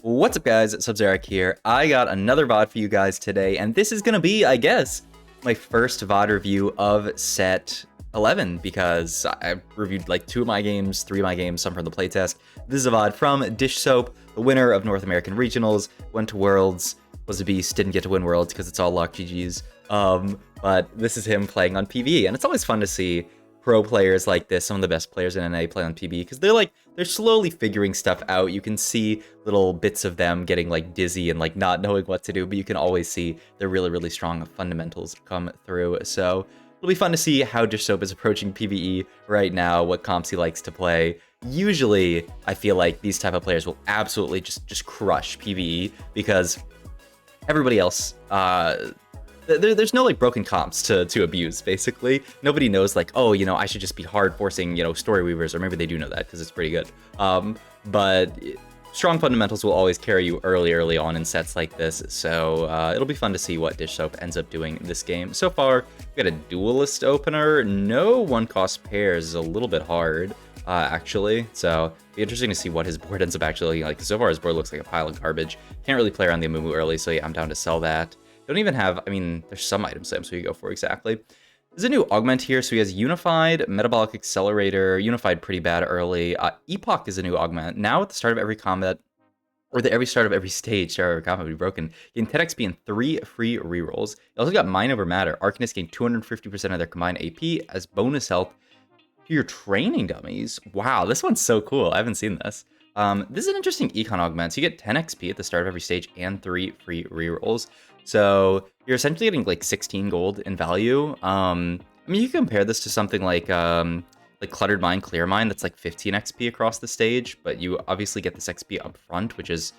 What's up, guys? Sub-Zerek here. I got another VOD for you guys today, and this is gonna be, I guess, my first VOD review of set 11, because I reviewed like 2 of my games, 3 of my games, some from the playtest. This is a VOD from Dish Soap, the winner of North American Regionals, went to Worlds, was a beast, didn't get to win Worlds because it's all luck GG's. But this is him playing on PvE, and it's always fun to see pro players like this, some of the best players in NA play on PvE, because they're slowly figuring stuff out. You can see little bits of them getting like dizzy and like not knowing what to do, but you can always see their really strong fundamentals come through. So it'll be fun to see how Dish Soap is approaching PvE right now, what comps he likes to play. Usually, I feel like these type of players will absolutely just crush PvE because everybody else, there's no like broken comps to abuse, basically. Nobody knows like, oh, you know, I should just be hard forcing, you know, Story Weavers, or maybe they do know that because it's pretty good. But strong fundamentals will always carry you early on in sets like this, so it'll be fun to see what Dish Soap ends up doing this game. So far, we got a duelist opener. No one-cost pairs is a little bit hard, actually, so it'll be interesting to see what his board ends up actually looking like. So far, his board looks like a pile of garbage. Can't really play around the Amumu early, so yeah, I'm down to sell that. Don't even have, I mean, there's some item slams we go for exactly. There's a new augment here, so he has Unified, Metabolic Accelerator, Unified pretty bad early. Epoch is a new augment. Now at the start of every combat, or the every start of every stage, start of every combat will be broken, you can 10 XP and 3 free rerolls. You also got Mind Over Matter. Arcanists gain 250% of their combined AP as bonus health to your training dummies. Wow, this one's so cool. I haven't seen this. This is an interesting econ augment. So you get 10 XP at the start of every stage and 3 free rerolls. So you're essentially getting like 16 gold in value. I mean, you can compare this to something like Cluttered Mind, Clear Mind, that's like 15 XP across the stage, but you obviously get this XP up front, which is,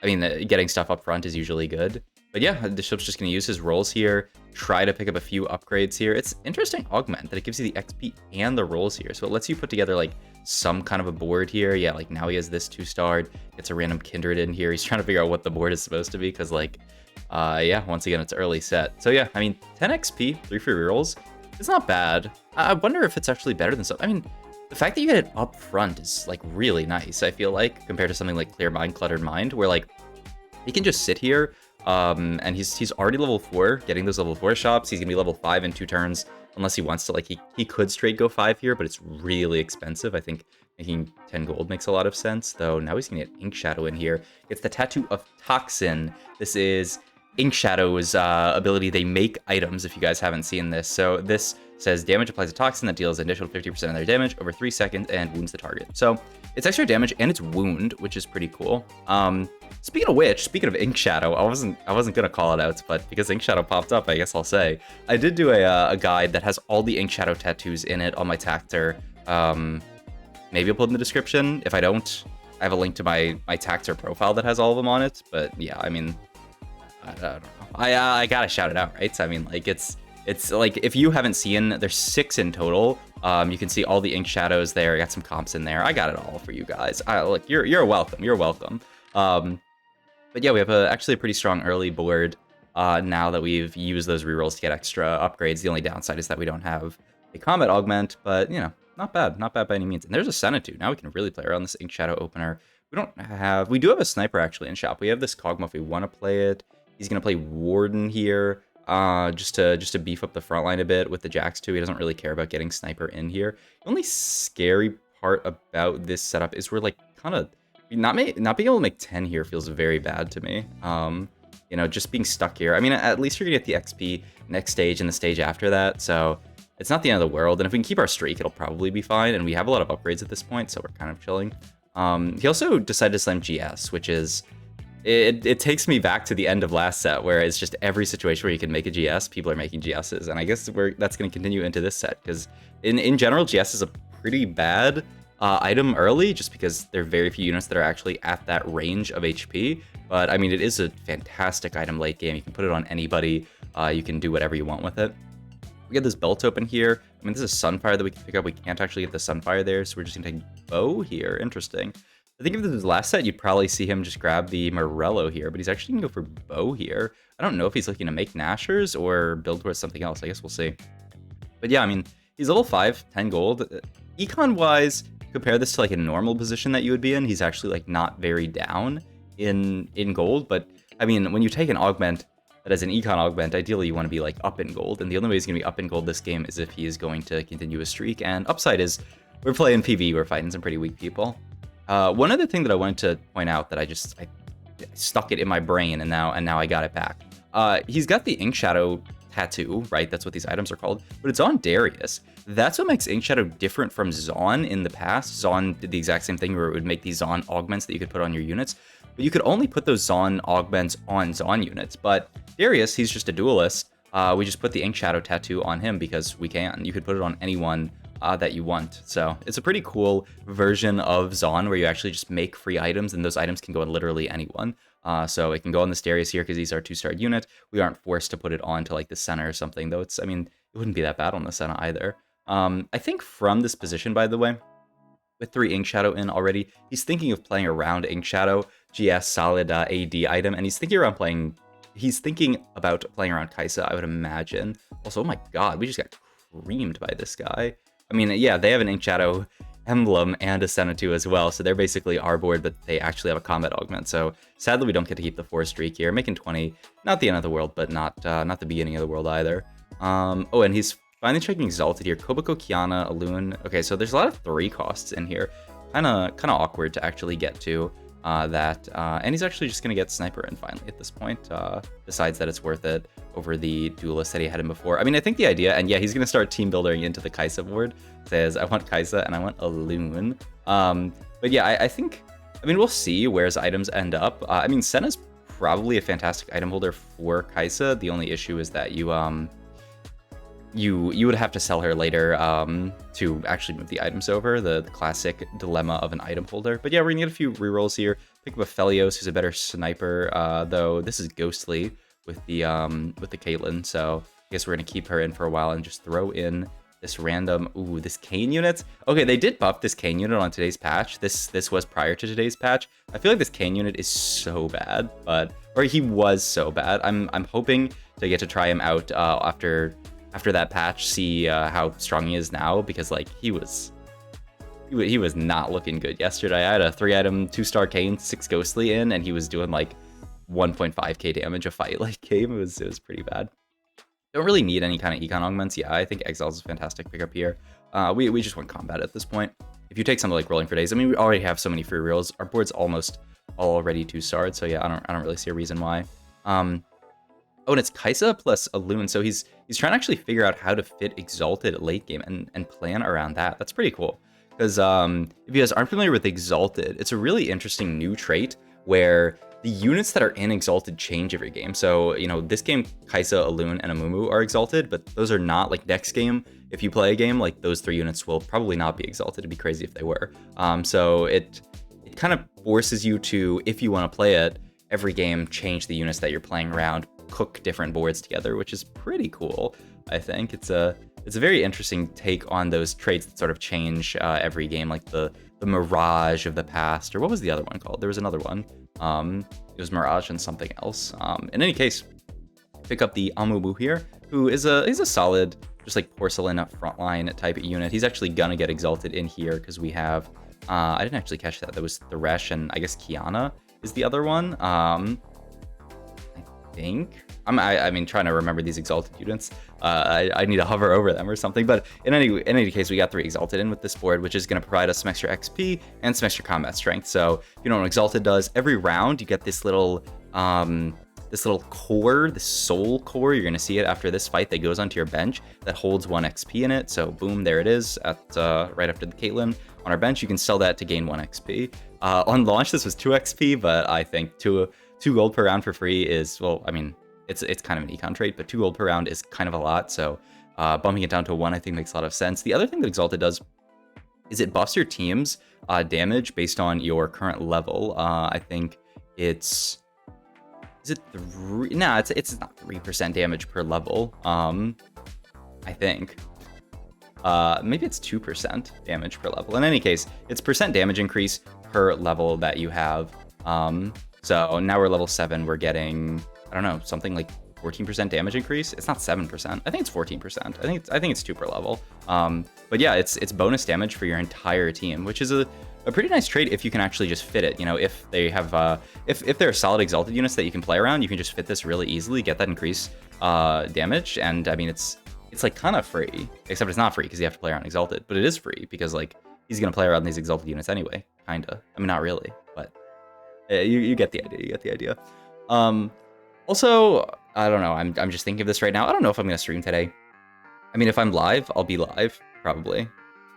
I mean, getting stuff up front is usually good. But yeah, the ship's just going to use his rolls here, try to pick up a few upgrades here. It's interesting augment that it gives you the XP and the rolls here, so it lets you put together like some kind of a board here. Yeah, like now he has this 2-starred, gets a random Kindred in here. He's trying to figure out what the board is supposed to be, because like, yeah, once again, it's early set. So yeah, I mean, 10 XP, 3 free rerolls, it's not bad. I wonder if it's actually better than some. I mean, the fact that you get it up front is like really nice, I feel like, compared to something like Clear Mind, Cluttered Mind, where like he can just sit here, and he's already level 4, getting those level 4 shops. He's gonna be level 5 in 2 turns, unless he wants to. Like he could straight go 5 here, but it's really expensive. I think making 10 gold makes a lot of sense, though. Now he's gonna get Inkshadow in here. Gets the Tattoo of Toxin. This is Inkshadow's ability. They make items, if you guys haven't seen this. So this says damage applies a toxin that deals an additional 50% of their damage over 3 seconds and wounds the target. So it's extra damage and it's wound, which is pretty cool. Speaking of which, speaking of Inkshadow, I wasn't gonna call it out, but because Inkshadow popped up, I guess I'll say I did do a guide that has all the Inkshadow tattoos in it on my Tactor. Maybe I'll put in the description. If I don't, I have a link to my Tactor profile that has all of them on it. But yeah, I mean, I don't know. I gotta shout it out, right? So, I mean, like it's like, if you haven't seen, there's 6 in total. You can see all the Inkshadows there. I got some comps in there. I got it all for you guys. Look, you're welcome. You're welcome. But yeah, we have actually a pretty strong early board now that we've used those rerolls to get extra upgrades. The only downside is that we don't have a combat augment, but you know, not bad by any means. And there's a Senatu. Now we can really play around this Inkshadow opener. We do have a sniper actually in shop. We have this Kog'Maw if we want to play it. He's gonna play Warden here, just to beef up the front line a bit with the Jax too. He doesn't really care about getting sniper in here. The only scary part about this setup is we're like kind of not being able to make 10 here feels very bad to me. You know, just being stuck here. I mean, at least you're gonna get the XP next stage and the stage after that, so it's not the end of the world. And if we can keep our streak, it'll probably be fine. And we have a lot of upgrades at this point, so we're kind of chilling. He also decided to slam GS, which is, it takes me back to the end of last set, where it's just every situation where you can make a GS, people are making GSs. And I guess that's going to continue into this set, because in general, GS is a pretty bad item early, just because there are very few units that are actually at that range of HP. But I mean, it is a fantastic item late game. You can put it on anybody. You can do whatever you want with it. We get this belt open here. I mean, this is Sunfire that we can pick up. We can't actually get the Sunfire there, so we're just gonna take Bow here. Interesting. I think if this was last set, you'd probably see him just grab the Morello here, but he's actually gonna go for Bow here. I don't know if he's looking to make Nashers or build towards something else. I guess we'll see. But yeah, I mean, he's level 5, 10 gold. Econ-wise, compare this to like a normal position that you would be in, he's actually like not very down. in gold, but I mean, when you take an augment that is an econ augment, ideally you want to be like up in gold, and the only way he's going to be up in gold this game is if he is going to continue a streak, and upside is we're playing PV, we're fighting some pretty weak people. One other thing that I wanted to point out that I stuck it in my brain, and now I got it back. He's got the Inkshadow tattoo, right? That's what these items are called, but it's on Darius. That's what makes Inkshadow different from Zaun in the past. Zaun did the exact same thing where it would make these Zaun augments that you could put on your units, but you could only put those Zaun augments on Zaun units. But Darius, he's just a duelist. We just put the Inkshadow tattoo on him because we can. You could put it on anyone that you want. So it's a pretty cool version of Zaun where you actually just make free items, and those items can go on literally anyone. So it can go on this Darius here because he's our 2-star unit. We aren't forced to put it on to like the center or something, though. I mean, it wouldn't be that bad on the center either. I think from this position, by the way, with 3 Inkshadow in already, he's thinking of playing around Inkshadow, GS solid AD item, and he's thinking about playing around Kaisa, I would imagine. Also, oh my god, we just got creamed by this guy. I mean, yeah, they have an Inkshadow emblem and a Senatu as well, so they're basically our board, but they actually have a combat augment. So sadly, we don't get to keep the 4 streak here. Making 20, not the end of the world, but not the beginning of the world either. Oh, and he's finally checking Exalted here. Koboko, Kiana, Alun. Okay, so there's a lot of 3 costs in here. Kind of awkward to actually get to that. And he's actually just going to get Sniper in finally at this point. Decides that it's worth it over the duelist that he had him before. I mean, I think the idea, and yeah, he's going to start team building into the Kaisa board. Says, I want Kaisa and I want Alun. But yeah, I think, I mean, we'll see where his items end up. I mean, Senna's probably a fantastic item holder for Kaisa. The only issue is that you would have to sell her later to actually move the items over, the classic dilemma of an item holder. But yeah, we're gonna get a few rerolls here. Pick up a Felios, who's a better sniper, though this is Ghostly with the Caitlyn, so I guess we're gonna keep her in for a while and just throw in this random, ooh, this Kayn unit. Okay, they did buff this Kayn unit on today's patch. This was prior to today's patch. I feel like this Kayn unit is so bad, or he was so bad. I'm hoping to get to try him out after that patch, see how strong he is now, because like he was not looking good yesterday. I had a 3-item 2-star Kayn, 6 Ghostly in, and he was doing like 1.5k damage a fight like game. It was pretty bad. Don't really need any kind of econ augments. Yeah, I think Exalted is a fantastic pickup here. We just want combat at this point. If you take something like Rolling for Days, I mean, we already have so many free reels. Our board's almost already 2-starred, so yeah, I don't really see a reason why. Oh, and it's Kaisa plus Alun, so he's trying to actually figure out how to fit Exalted late game and plan around that. That's pretty cool. Because if you guys aren't familiar with Exalted, it's a really interesting new trait where the units that are in Exalted change every game. So, you know, this game, Kaisa, Alun, and Amumu are Exalted, but those are not, like, next game. If you play a game, like, those 3 units will probably not be Exalted. It'd be crazy if they were. So it kind of forces you to, if you want to play it, every game change the units that you're playing around, cook different boards together, which is pretty cool. I think it's a very interesting take on those traits that sort of change every game, like the Mirage of the past, or what was the other one called? There was another one. It was Mirage and something else. In any case, pick up the Amumu here, who is a solid, just like porcelain frontline type of unit. He's actually gonna get Exalted in here because we have I didn't actually catch that. That was Thresh, and I guess Kiana is the other one. I think I mean, trying to remember these Exalted units. I need to hover over them or something. But in any case, we got 3 Exalted in with this board, which is going to provide us some extra XP and some extra combat strength. So if you know what Exalted does, every round you get this little core, this soul core. You're going to see it after this fight that goes onto your bench that holds 1 XP in it. So boom, there it is at right after the Caitlyn on our bench. You can sell that to gain 1 XP. On launch, this was 2 XP, but I think 2 gold per round for free is, well, I mean, it's kind of an econ trait, but 2 gold per round is kind of a lot, so bumping it down to 1 I think makes a lot of sense. The other thing that Exalted does is it buffs your team's damage based on your current level. I think is it 3? No, it's not 3% damage per level. I think maybe it's 2% damage per level. In any case, it's percent damage increase per level that you have. So now we're level 7, we're getting, I don't know, something like 14% damage increase. It's not 7%. I think it's 14%. I think it's 2 per level. But yeah, it's bonus damage for your entire team, which is a a pretty nice trade if you can actually just fit it. You know, if they have, if there are solid Exalted units that you can play around, you can just fit this really easily, get that increase damage, and I mean, it's like kind of free, except it's not free because you have to play around Exalted, but it is free because like he's gonna play around these Exalted units anyway, kinda. I mean, not really, but you get the idea. You get the idea. Also, I don't know. I'm just thinking of this right now. I don't know if I'm gonna stream today. I mean, if I'm live, I'll be live probably,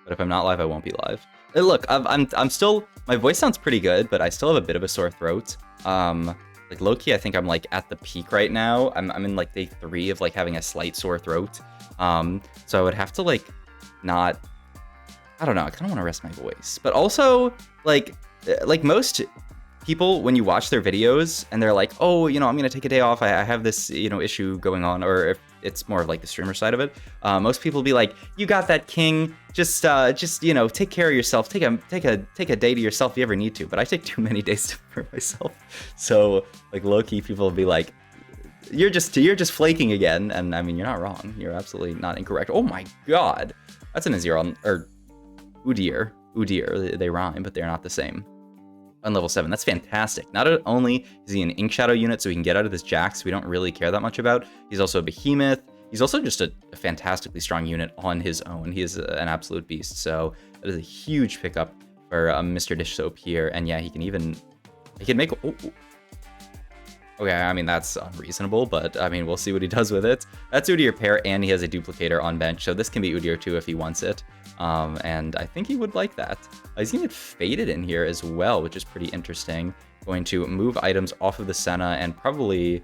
but if I'm not live, I won't be live. Look, I'm still, my voice sounds pretty good, but I still have a bit of a sore throat. Like low-key, I think I'm like at the peak right now. I'm in like day 3 of like having a slight sore throat. So I would have to like not, I don't know, I kind of want to rest my voice. But also like most people, when you watch their videos and they're like, oh, you know, I'm going to take a day off. I have this, you know, issue going on, or if it's more of like the streamer side of it. Most people will be like, you got that, king. Just you know, take care of yourself. Take a day to yourself if you ever need to. But I take too many days for myself. So like low key, people will be like, you're just flaking again. And I mean, you're not wrong. You're absolutely not incorrect. Oh my god, that's an Udyr or Udyr. They rhyme, but they're not the same. On level 7, that's fantastic. Not only is he an Inkshadow unit, so he can get out of this Jax we don't really care that much about, he's also a behemoth. He's also just a fantastically strong unit on his own. He is an absolute beast, so that is a huge pickup for Mr. Dish Soap here. And yeah, he can make, okay, I mean, that's unreasonable, but I mean, we'll see what he does with it. That's Udyr pair, and he has a duplicator on bench, so this can be Udyr too if he wants it. And I think he would like that. He's gonna get faded in here as well, which is pretty interesting. Going to move items off of the Senna and probably,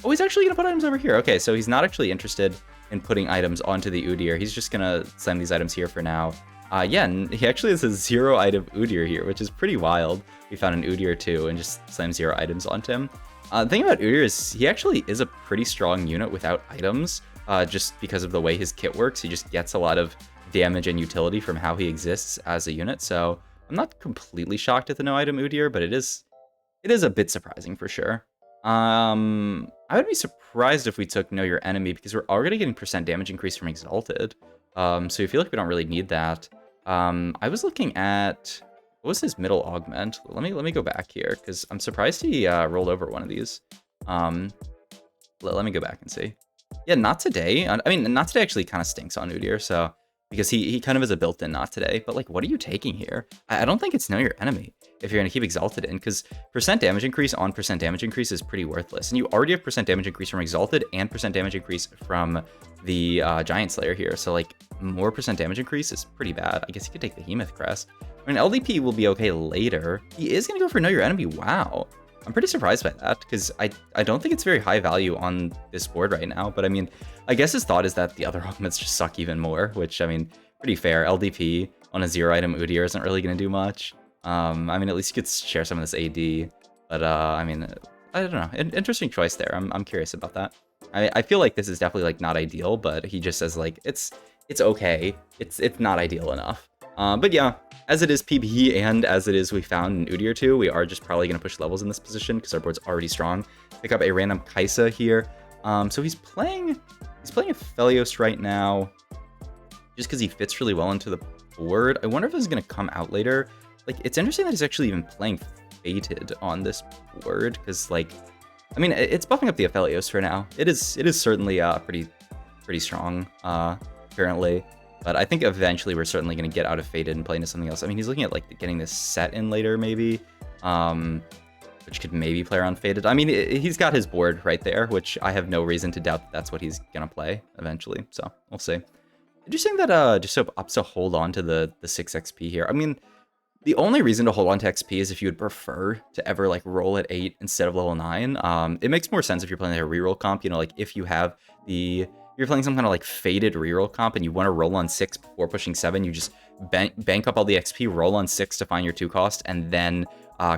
oh, he's actually gonna put items over here. Okay, so he's not actually interested in putting items onto the Udyr. He's just gonna send these items here for now. Yeah, and he actually has a 0 item Udyr here, which is pretty wild. We found an Udyr too and just slammed 0 items onto him. The thing about Udyr is he actually is a pretty strong unit without items, just because of the way his kit works. He just gets a lot of damage and utility from how he exists as a unit, so I'm not completely shocked at the no item Udyr, but it is a bit surprising for sure. I would be surprised if we took Know Your Enemy because we're already getting % damage increase from Exalted, so I feel like we don't really need that. I was looking at, what was his middle augment? Let me go back here because I'm surprised he rolled over one of these. Let me go back and see. Yeah, not today. I mean, not today actually kind of stinks on Udyr, so because he kind of is a built-in not today. But like, what are you taking here? I don't think it's Know Your Enemy if you're gonna keep Exalted in, because % damage increase on % damage increase is pretty worthless, and you already have % damage increase from Exalted and % damage increase from the Giant Slayer here. So like, more % damage increase is pretty bad. I guess you could take the Behemoth Crest. I mean, LDP will be okay later. He is gonna go for Know Your Enemy. Wow. I'm pretty surprised by that because I don't think it's very high value on this board right now. But I mean, I guess his thought is that the other augments just suck even more, which I mean, pretty fair. LDP on a 0 item Udyr isn't really going to do much. I mean, at least you could share some of this AD. But I mean, I don't know. Interesting choice there. I'm curious about that. I feel like this is definitely like not ideal, but he just says like it's okay. It's not ideal enough. But yeah, as it is PvE and as it is we found in Udyr 2, we are just probably going to push levels in this position because our board's already strong. Pick up a random Kaisa here. So he's playing Aphelios right now just because he fits really well into the board. I wonder if this is going to come out later. Like, it's interesting that he's actually even playing Fated on this board because, like, I mean, it's buffing up the Aphelios for now. It is certainly pretty strong currently. But I think eventually we're certainly going to get out of Fated and play into something else. I mean, he's looking at like getting this set in later maybe, which could maybe play around Fated. I mean, he's got his board right there, which I have no reason to doubt that that's what he's going to play eventually. So we'll see. Interesting that Jisop opts to hold on to the 6 XP here. I mean, the only reason to hold on to XP is if you would prefer to ever like roll at 8 instead of level 9. It makes more sense if you're playing like a reroll comp, you know, like if you have you're playing some kind of like Fated reroll comp and you want to roll on 6 before pushing 7, you just bank up all the XP, roll on 6 to find your 2 cost, and then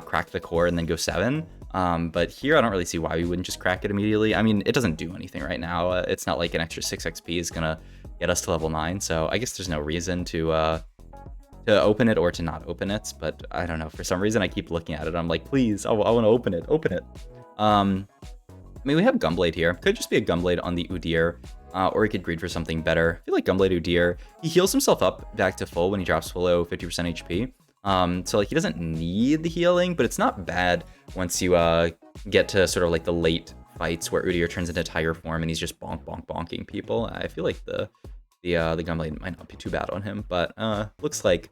crack the core and then go 7. But here I don't really see why we wouldn't just crack it immediately. I mean, it doesn't do anything right now. It's not like an extra 6 XP is gonna get us to level 9, so I guess there's no reason to open it or to not open it. But I don't know, for some reason I keep looking at it. I'm like, please, I want to open it. I mean, we have Gunblade here. Could just be a Gunblade on the Udyr, or he could greed for something better. I feel like Gunblade Udyr, he heals himself up back to full when he drops below 50% HP. So like he doesn't need the healing, but it's not bad once you get to sort of like the late fights where Udyr turns into tiger form and he's just bonking people. I feel like the Gunblade might not be too bad on him, but looks like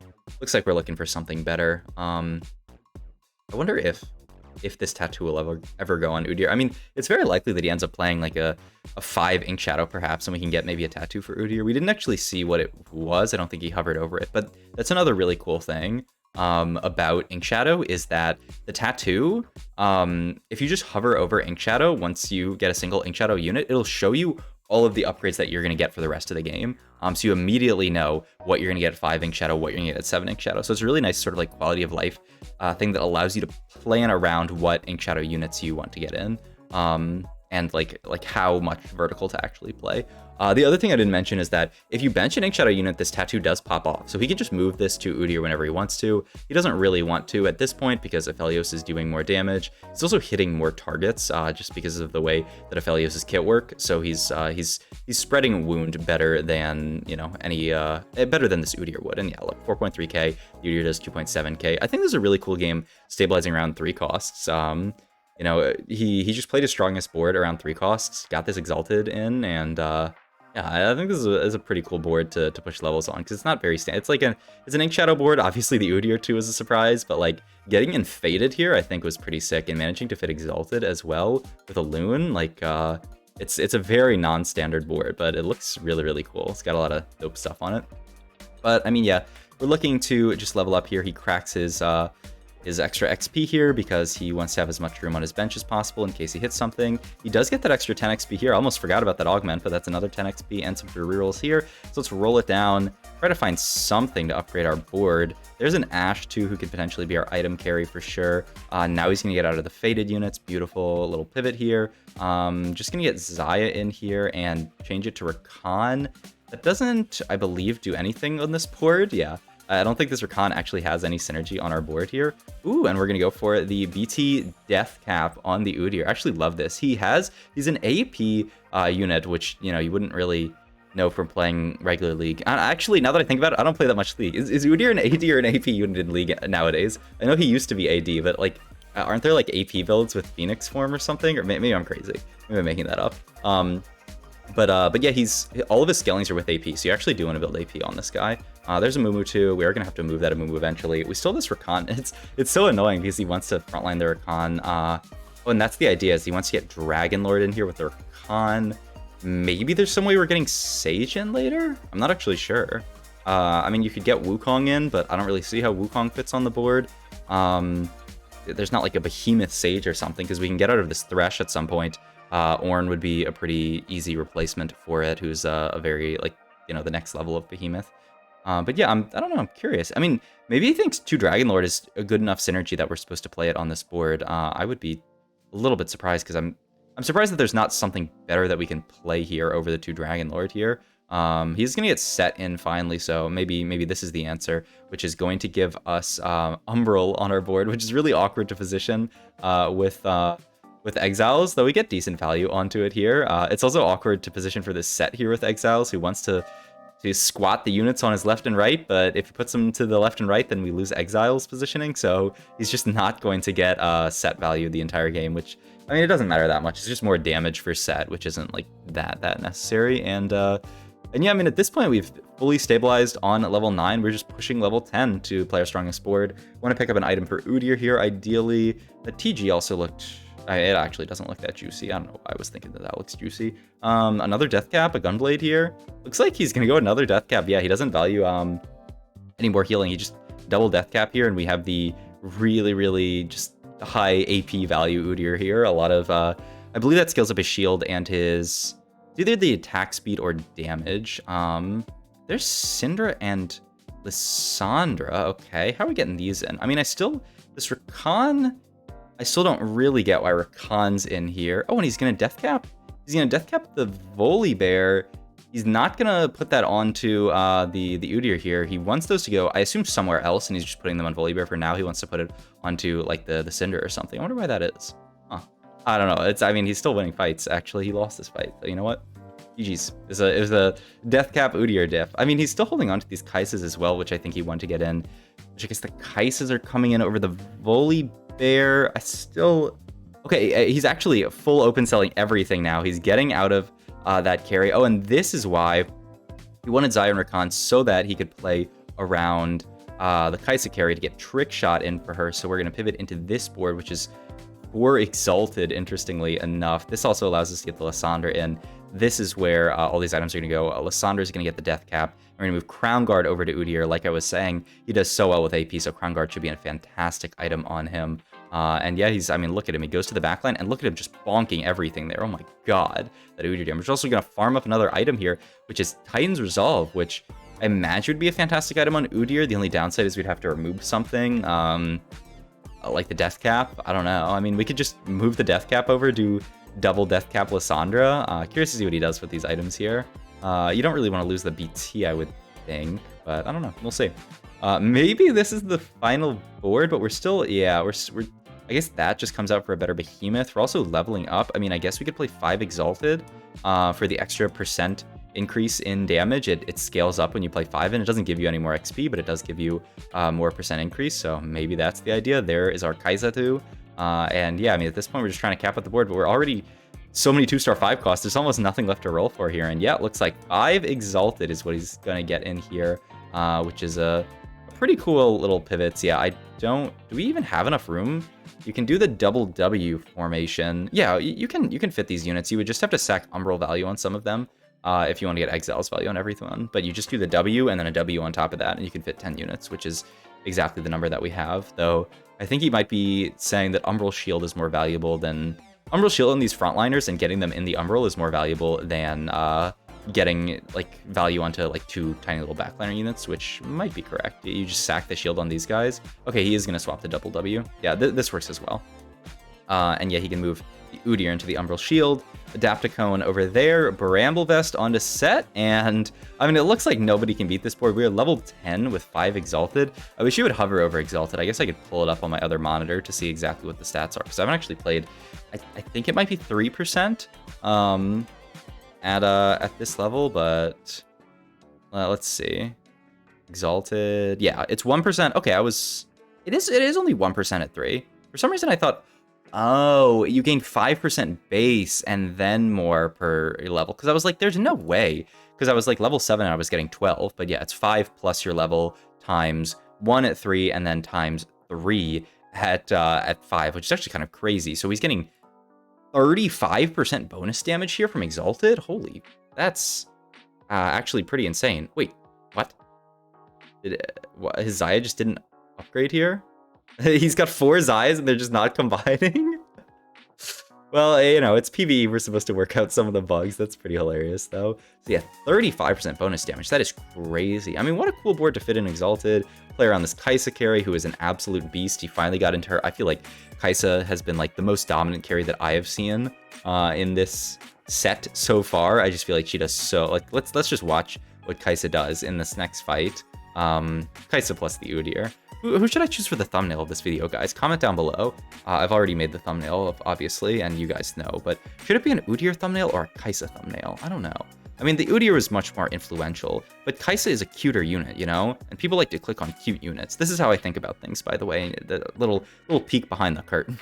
we're looking for something better. I wonder if this tattoo will ever go on Udyr. I mean, it's very likely that he ends up playing like a 5 Inkshadow perhaps, and we can get maybe a tattoo for Udyr. We didn't actually see what it was. I don't think he hovered over it, but that's another really cool thing about Inkshadow is that the tattoo, if you just hover over Inkshadow, once you get a single Inkshadow unit, it'll show you all of the upgrades that you're going to get for the rest of the game. So you immediately know what you're going to get at 5 Inkshadow, what you're going to get at 7 Inkshadow. So it's a really nice sort of like quality of life thing that allows you to plan around what Inkshadow units you want to get in, and like how much vertical to actually play. The other thing I didn't mention is that if you bench an Inkshadow unit, this tattoo does pop off. So he can just move this to Udyr whenever he wants to. He doesn't really want to at this point because Aphelios is doing more damage. He's also hitting more targets just because of the way that Aphelios' kit work. So he's spreading wound better than, you know, any better than this Udyr would. And yeah, look, 4.3k, Udyr does 2.7k. I think this is a really cool game stabilizing around 3 costs. You know, he just played his strongest board around 3 costs, got this Exalted in, and yeah, I think this is a pretty cool board to push levels on, because it's not very standard. It's an Inkshadow board. Obviously, the Udyr too is a surprise, but like getting in Faded here, I think was pretty sick, and managing to fit Exalted as well with a Loon, like it's a very non-standard board, but it looks really, really cool. It's got a lot of dope stuff on it. But I mean, yeah, we're looking to just level up here. He cracks his extra XP here because he wants to have as much room on his bench as possible in case he hits something. He does get that extra 10 XP here. I almost forgot about that Augment, but that's another 10 XP and some free rerolls here. So let's roll it down, try to find something to upgrade our board. There's an Ashe too who could potentially be our item carry for sure. Now he's gonna get out of the Faded units. Beautiful little pivot here. Just gonna get Zaya in here and change it to Rakan. That doesn't, I believe, do anything on this board. Yeah. I don't think this Rakan actually has any synergy on our board here. Ooh, and we're going to go for the BT Death Cap on the Udyr. I actually love this. He's an AP unit, which, you know, you wouldn't really know from playing regular League. Actually, now that I think about it, I don't play that much League. Is Udyr an AD or an AP unit in League nowadays? I know he used to be AD, but like, aren't there like AP builds with Phoenix form or something? Or maybe I'm crazy. Maybe I'm making that up. But yeah, all of his scalings are with AP, so you actually do want to build AP on this guy. There's a Mumu too. We are gonna have to move that Mumu eventually. We still have this Rakan. It's so annoying because he wants to frontline the Rakan. Oh, and that's the idea, is he wants to get Dragon Lord in here with the Rakan. Maybe there's some way we're getting Sage in later? I'm not actually sure. I mean, you could get Wukong in, but I don't really see how Wukong fits on the board. There's not like a Behemoth Sage or something, because we can get out of this Thresh at some point. Ornn would be a pretty easy replacement for it, who's a very, like, you know, the next level of Behemoth. But yeah, I don't know, I'm curious. I mean, maybe he thinks 2 Dragon Lord is a good enough synergy that we're supposed to play it on this board. I would be a little bit surprised, because I'm surprised that there's not something better that we can play here over the 2 Dragon Lord here. He's going to get set in finally, so maybe this is the answer, which is going to give us Umbral on our board, which is really awkward to position with Exiles, though we get decent value onto it here. It's also awkward to position for this set here with Exiles, who wants to squat the units on his left and right, but if he puts them to the left and right, then we lose Exiles positioning, so he's just not going to get set value the entire game, which, I mean, it doesn't matter that much. It's just more damage for set, which isn't like that necessary. And yeah, I mean, at this point, we've fully stabilized on level 9. We're just pushing level 10 to play our strongest board. Want to pick up an item for Udyr here, ideally. The TG also looked... It actually doesn't look that juicy. I don't know why I was thinking that looks juicy. Another Death Cap, a Gunblade here. Looks like he's going to go another Death Cap. Yeah, he doesn't value any more healing. He just double Death Cap here, and we have the really, really just high AP value Udyr here. A lot of... I believe that scales up his shield and his... either the attack speed or damage. There's Syndra and Lissandra. Okay, how are we getting these in? I mean, this Rakan... I still don't really get why Rakan's in here. Oh, and he's going to Death Cap? He's going to Death Cap the Volibear. He's not going to put that onto the Udyr here. He wants those to go, I assume, somewhere else, and he's just putting them on Volibear for now. He wants to put it onto, like, the Cinder or something. I wonder why that is. Huh. I don't know. I mean, he's still winning fights, actually. He lost this fight. But you know what? GG's. It was a Death Cap Udyr diff. I mean, he's still holding on to these Kaisas as well, which I think he wanted to get in which I guess the Kaisas are coming in over the Volibear. I still... Okay, he's actually full open selling everything now. He's getting out of that carry. Oh, and this is why he wanted Zion Rakan so that he could play around the Kaisa carry to get Trick Shot in for her. So we're going to pivot into this board, which is 4 Exalted, interestingly enough. This also allows us to get the Lysandra in. This is where all these items are going to go. Lysandra is going to get the Death Cap. We're going to move Crown Guard over to Udyr. Like I was saying, he does so well with AP, so Crown Guard should be a fantastic item on him. And yeah, I mean, look at him. He goes to the backline, and look at him just bonking everything there. Oh my god, that Udyr damage. We're also going to farm up another item here, which is Titan's Resolve, which I imagine would be a fantastic item on Udyr. The only downside is we'd have to remove something, like the Death Cap. I don't know. I mean, we could just move the Death Cap over, do double Death Cap Lysandra. Curious to see what he does with these items here. You don't really want to lose the BT, I would think, but I don't know. We'll see. Maybe this is the final board, but we're still, yeah, we're I guess that just comes out for a better Behemoth. We're also leveling up. I mean, I guess we could play 5 Exalted for the extra % increase in damage. It scales up when you play 5, and it doesn't give you any more XP, but it does give you more % increase, so maybe that's the idea. There is our Kaisa too. And yeah, I mean, at this point, we're just trying to cap out the board, but we're already so many 2-star 5 costs. There's almost nothing left to roll for here, and yeah, it looks like 5 Exalted is what he's going to get in here, which is a pretty cool little pivots. Yeah, do we even have enough room? You can do the double W formation. Yeah, you can fit these units. You would just have to sack Umbral value on some of them if you want to get Exile's value on everyone. But you just do the W and then a W on top of that, and you can fit 10 units, which is exactly the number that we have. Though I think he might be saying that Umbral Shield is more valuable than... Umbral Shield on these frontliners and getting them in the Umbral is more valuable than getting like value onto like 2 tiny little backliner units, which might be correct. You just sack the shield on these guys. Okay, he is going to swap the double W. Yeah, this works as well. And yeah, he can move the Udyr into the Umbral Shield, Adapticone over there, Bramble Vest onto set, and I mean, it looks like nobody can beat this board. We're level 10 with 5 Exalted. I wish you would hover over Exalted. I guess I could pull it up on my other monitor to see exactly what the stats are, because I haven't actually played. I think it might be 3%. At this level, but let's see. Exalted, yeah, it's 1%. Okay, it is only 1% at 3. For some reason I thought, oh, you gain 5% base and then more per level, because I was like, there's no way, because I was like level 7 and I was getting 12, but yeah, it's 5 plus your level times 1 at 3 and then times 3 at 5, which is actually kind of crazy. So he's getting 35% bonus damage here from Exalted? Holy, that's actually pretty insane. Wait, what? His Xayah just didn't upgrade here? He's got 4 Xayahs and they're just not combining? Well, you know, it's PvE. We're supposed to work out some of the bugs. That's pretty hilarious, though. So yeah, 35% bonus damage. That is crazy. I mean, what a cool board to fit in Exalted. Play around this Kaisa carry, who is an absolute beast. He finally got into her. I feel like Kaisa has been like the most dominant carry that I have seen in this set so far. I just feel like she does so... Like, let's just watch what Kaisa does in this next fight. Kaisa plus the Udyr. Who should I choose for the thumbnail of this video, guys? Comment down below. I've already made the thumbnail, obviously, and you guys know, but should it be an Udyr thumbnail or a Kaisa thumbnail? I don't know. I mean, the Udyr is much more influential, but Kaisa is a cuter unit, you know? And people like to click on cute units. This is how I think about things, by the way. The little peek behind the curtain.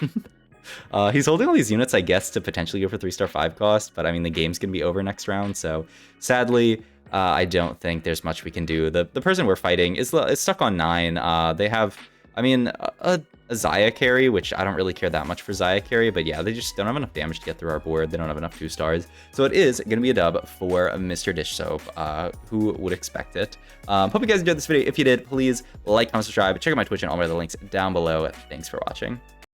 He's holding all these units, I guess, to potentially go for 3-star 5 cost, but I mean, the game's gonna be over next round, so sadly, I don't think there's much we can do. The person we're fighting is stuck on 9. They have, I mean, a Xayah carry, which I don't really care that much for Xayah carry, but yeah, they just don't have enough damage to get through our board. They don't have enough 2 stars. So it is going to be a dub for Mr. Dish Soap. Who would expect it? Hope you guys enjoyed this video. If you did, please like, comment, subscribe, check out my Twitch and all my other links down below. Thanks for watching.